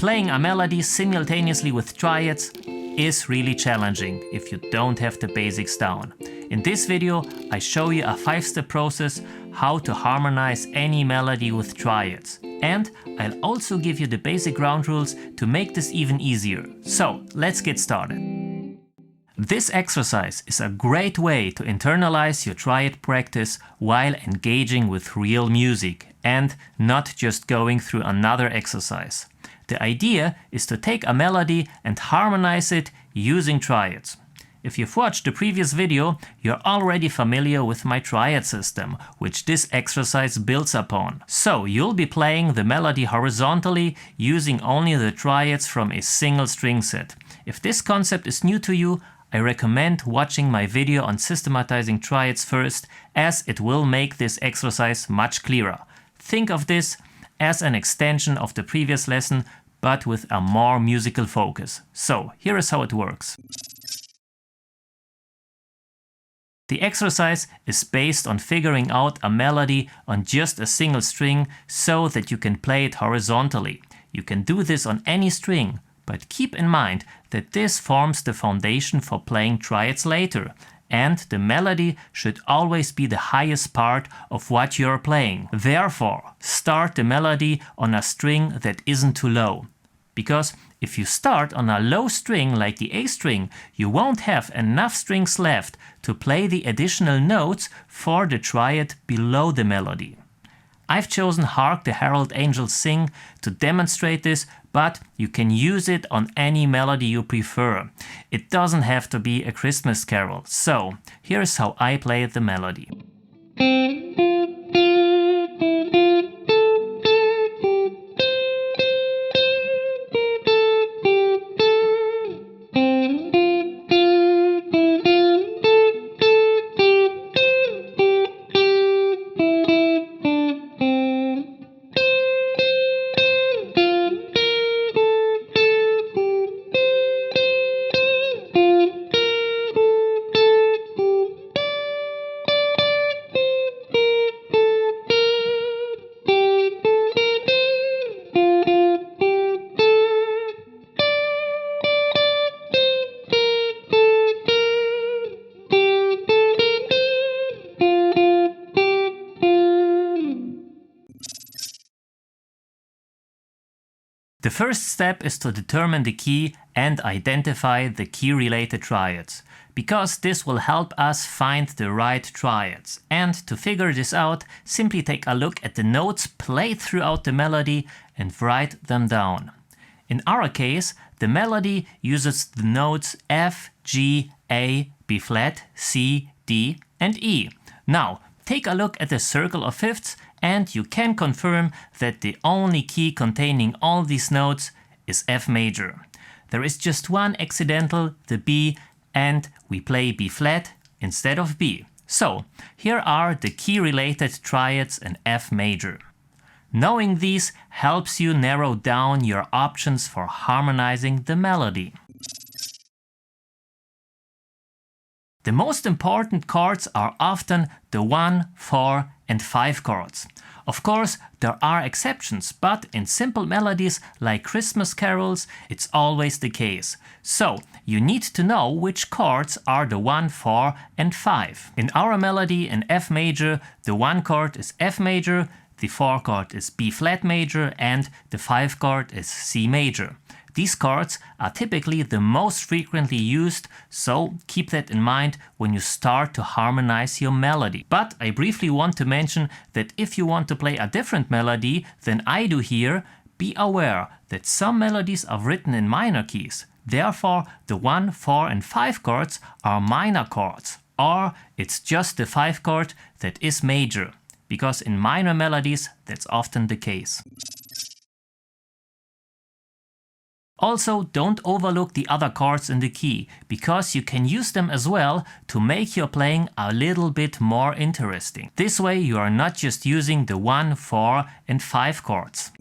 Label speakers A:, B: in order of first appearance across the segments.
A: Playing a melody simultaneously with triads is really challenging if you don't have the basics down. In this video I show you a 5-step process how to harmonize any melody with triads. And I'll also give you the basic ground rules to make this even easier. So let's get started. This exercise is a great way to internalize your triad practice while engaging with real music and not just going through another exercise. The idea is to take a melody and harmonize it using triads. If you've watched the previous video, you're already familiar with my triad system, which this exercise builds upon. So you'll be playing the melody horizontally using only the triads from a single string set. If this concept is new to you, I recommend watching my video on systematizing triads first, as it will make this exercise much clearer. Think of this as an extension of the previous lesson, but with a more musical focus. So here is how it works. The exercise is based on figuring out a melody on just a single string so that you can play it horizontally. You can do this on any string, but keep in mind that this forms the foundation for playing triads later, and the melody should always be the highest part of what you're playing. Therefore, start the melody on a string that isn't too low. Because if you start on a low string like the A string, you won't have enough strings left to play the additional notes for the triad below the melody. I've chosen Hark, the Herald Angels Sing to demonstrate this, but you can use it on any melody you prefer. It doesn't have to be a Christmas carol. So here's how I play the melody. The first step is to determine the key and identify the key-related triads, because this will help us find the right triads. And to figure this out, simply take a look at the notes played throughout the melody and write them down. In our case, the melody uses the notes F, G, A, B flat, C, D, and E. Now, take a look at the circle of fifths and you can confirm that the only key containing all these notes is F major. There is just one accidental, the B, and we play B flat instead of B. So here are the key-related triads in F major. Knowing these helps you narrow down your options for harmonizing the melody. The most important chords are often the 1, 4, and 5 chords. Of course, there are exceptions, but in simple melodies like Christmas carols, it's always the case. So, you need to know which chords are the 1, 4, and 5. In our melody in F major, the 1 chord is F major, the 4 chord is B flat major, and the 5 chord is C major. These chords are typically the most frequently used, so keep that in mind when you start to harmonize your melody. But I briefly want to mention that if you want to play a different melody than I do here, be aware that some melodies are written in minor keys. Therefore, the 1, 4, and 5 chords are minor chords, or it's just the 5 chord that is major, because in minor melodies that's often the case. Also, don't overlook the other chords in the key, because you can use them as well to make your playing a little bit more interesting. This way you are not just using the 1, 4 and 5 chords.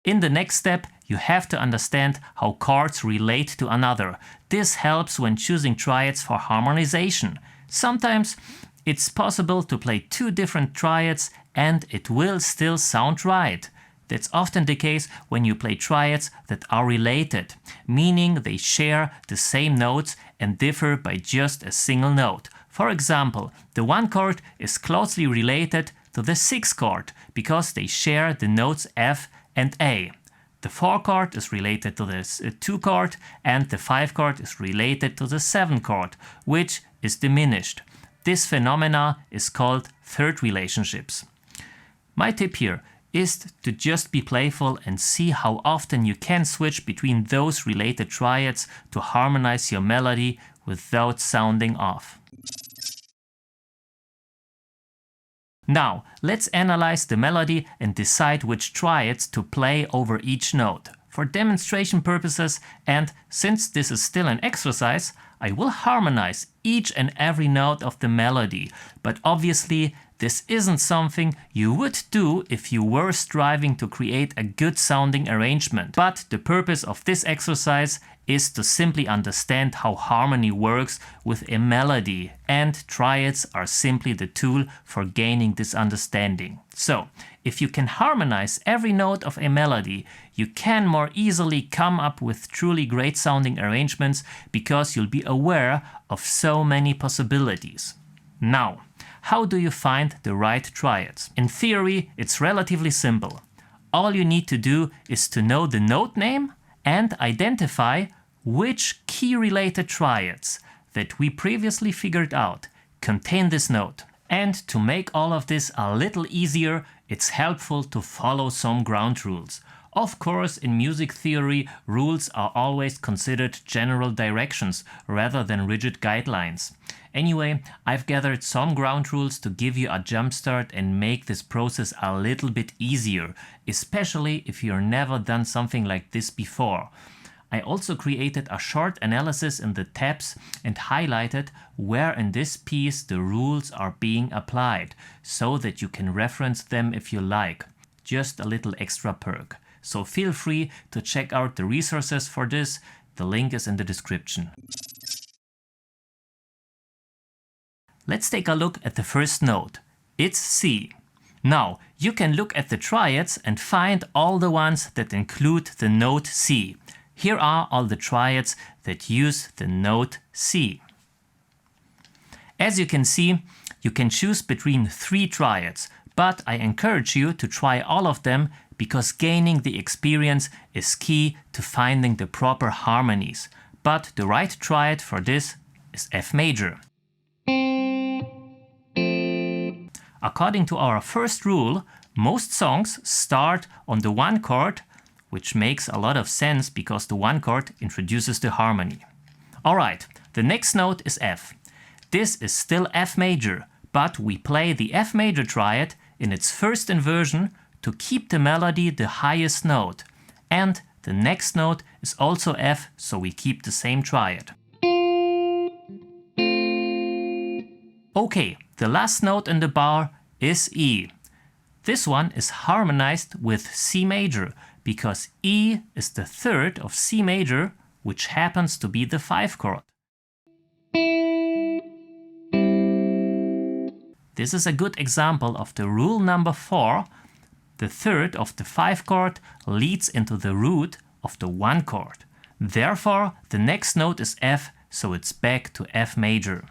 A: In the next step, you have to understand how chords relate to another. This helps when choosing triads for harmonization. Sometimes it's possible to play two different triads and it will still sound right. That's often the case when you play triads that are related, meaning they share the same notes and differ by just a single note. For example, the 1 chord is closely related to the 6 chord because they share the notes F and A. The 4 chord is related to the 2 chord and the 5 chord is related to the 7 chord, which is diminished. This phenomena is called third relationships. My tip here is to just be playful and see how often you can switch between those related triads to harmonize your melody without sounding off. Now, let's analyze the melody and decide which triads to play over each note. For demonstration purposes, and since this is still an exercise, I will harmonize each and every note of the melody, but obviously this isn't something you would do if you were striving to create a good sounding arrangement. But the purpose of this exercise is to simply understand how harmony works with a melody, and triads are simply the tool for gaining this understanding. So, if you can harmonize every note of a melody, you can more easily come up with truly great sounding arrangements because you'll be aware of so many possibilities. Now, how do you find the right triads? In theory, it's relatively simple. All you need to do is to know the note name and identify which key-related triads that we previously figured out contain this note. And to make all of this a little easier, it's helpful to follow some ground rules. Of course, in music theory, rules are always considered general directions rather than rigid guidelines. Anyway, I've gathered some ground rules to give you a jumpstart and make this process a little bit easier, especially if you've never done something like this before. I also created a short analysis in the tabs and highlighted where in this piece the rules are being applied, so that you can reference them if you like. Just a little extra perk. So feel free to check out the resources for this. The link is in the description. Let's take a look at the first note. It's C. Now, you can look at the triads and find all the ones that include the note C. Here are all the triads that use the note C. As you can see, you can choose between 3 triads, but I encourage you to try all of them because gaining the experience is key to finding the proper harmonies. But the right triad for this is F major. According to our first rule, most songs start on the 1 chord, which makes a lot of sense because the 1 chord introduces the harmony. Alright, the next note is F. This is still F major, but we play the F major triad in its first inversion to keep the melody the highest note. And the next note is also F, so we keep the same triad. Okay, the last note in the bar is E. This one is harmonized with C major, because E is the third of C major, which happens to be the 5 chord. This is a good example of the rule number 4. The third of the 5 chord leads into the root of the 1 chord. Therefore, the next note is F, so it's back to F major.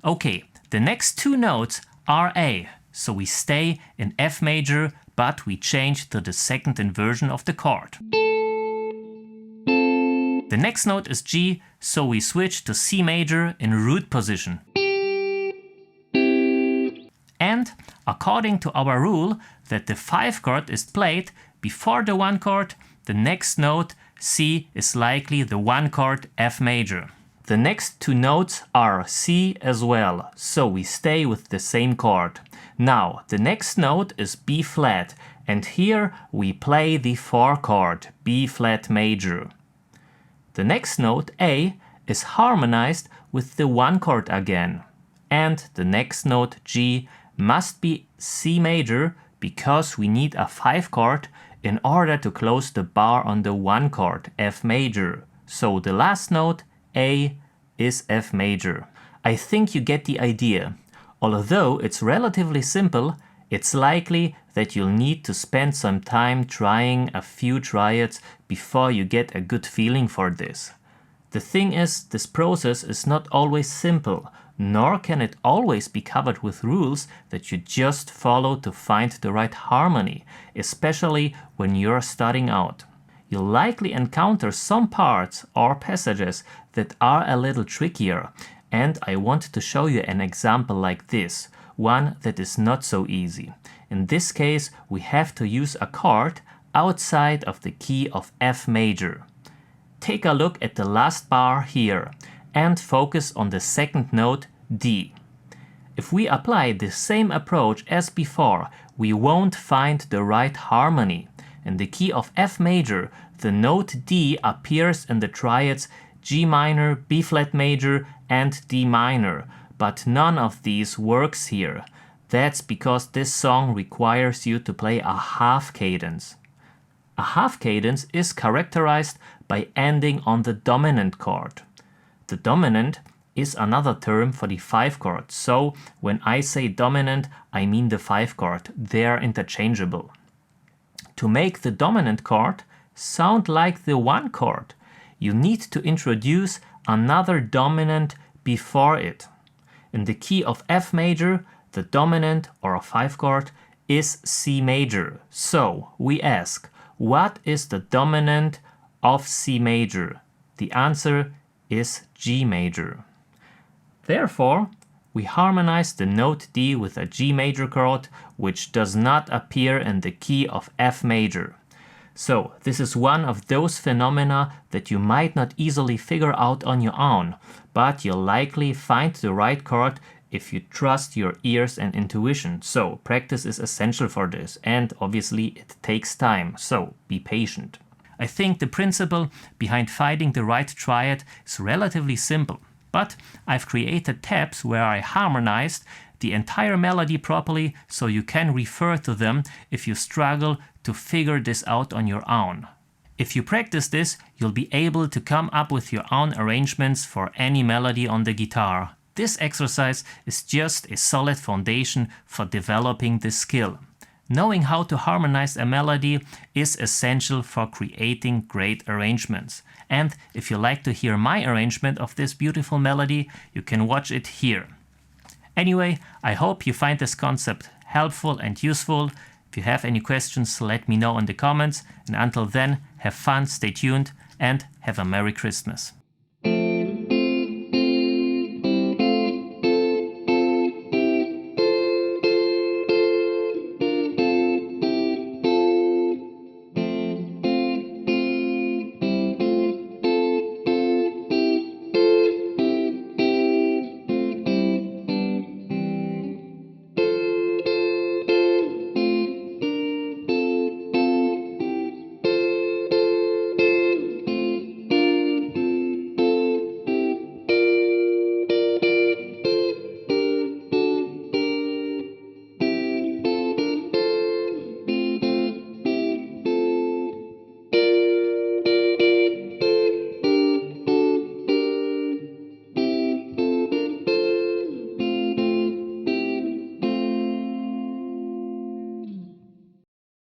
A: Okay, the next 2 notes are A, so we stay in F major, but we change to the second inversion of the chord. The next note is G, so we switch to C major in root position. And according to our rule that the 5 chord is played before the 1 chord, the next note, C, is likely the 1 chord F major. The next 2 notes are C as well, so we stay with the same chord. Now, the next note is B flat, and here we play the 4 chord, B flat major. The next note, A, is harmonized with the 1 chord again. And the next note, G, must be C major because we need a 5 chord in order to close the bar on the 1 chord, F major. So the last note, A, is F major. I think you get the idea. Although it's relatively simple, it's likely that you'll need to spend some time trying a few triads before you get a good feeling for this. The thing is, this process is not always simple, nor can it always be covered with rules that you just follow to find the right harmony, especially when you're starting out. You'll likely encounter some parts or passages that are a little trickier, and I want to show you an example like this, one that is not so easy. In this case, we have to use a chord outside of the key of F major. Take a look at the last bar here and focus on the second note D. If we apply the same approach as before, we won't find the right harmony. In the key of F major, the note D appears in the triads G minor, B flat major and D minor, but none of these works here. That's because this song requires you to play a half cadence. A half cadence is characterized by ending on the dominant chord. The dominant is another term for the 5 chord, so when I say dominant, I mean the 5 chord. They're interchangeable. To make the dominant chord sound like the 1 chord, you need to introduce another dominant before it. In the key of F major, the dominant, or a 5 chord, is C major. So we ask, what is the dominant of C major? The answer is G major. Therefore, we harmonize the note D with a G major chord, which does not appear in the key of F major. So this is one of those phenomena that you might not easily figure out on your own, but you'll likely find the right chord if you trust your ears and intuition. So practice is essential for this, and obviously it takes time, so be patient. I think the principle behind finding the right triad is relatively simple, but I've created tabs where I harmonized the entire melody properly so you can refer to them if you struggle to figure this out on your own. If you practice this, you'll be able to come up with your own arrangements for any melody on the guitar. This exercise is just a solid foundation for developing this skill. Knowing how to harmonize a melody is essential for creating great arrangements. And if you like to hear my arrangement of this beautiful melody, you can watch it here. Anyway, I hope you find this concept helpful and useful. If you have any questions, let me know in the comments. And until then, have fun, stay tuned, and have a Merry Christmas.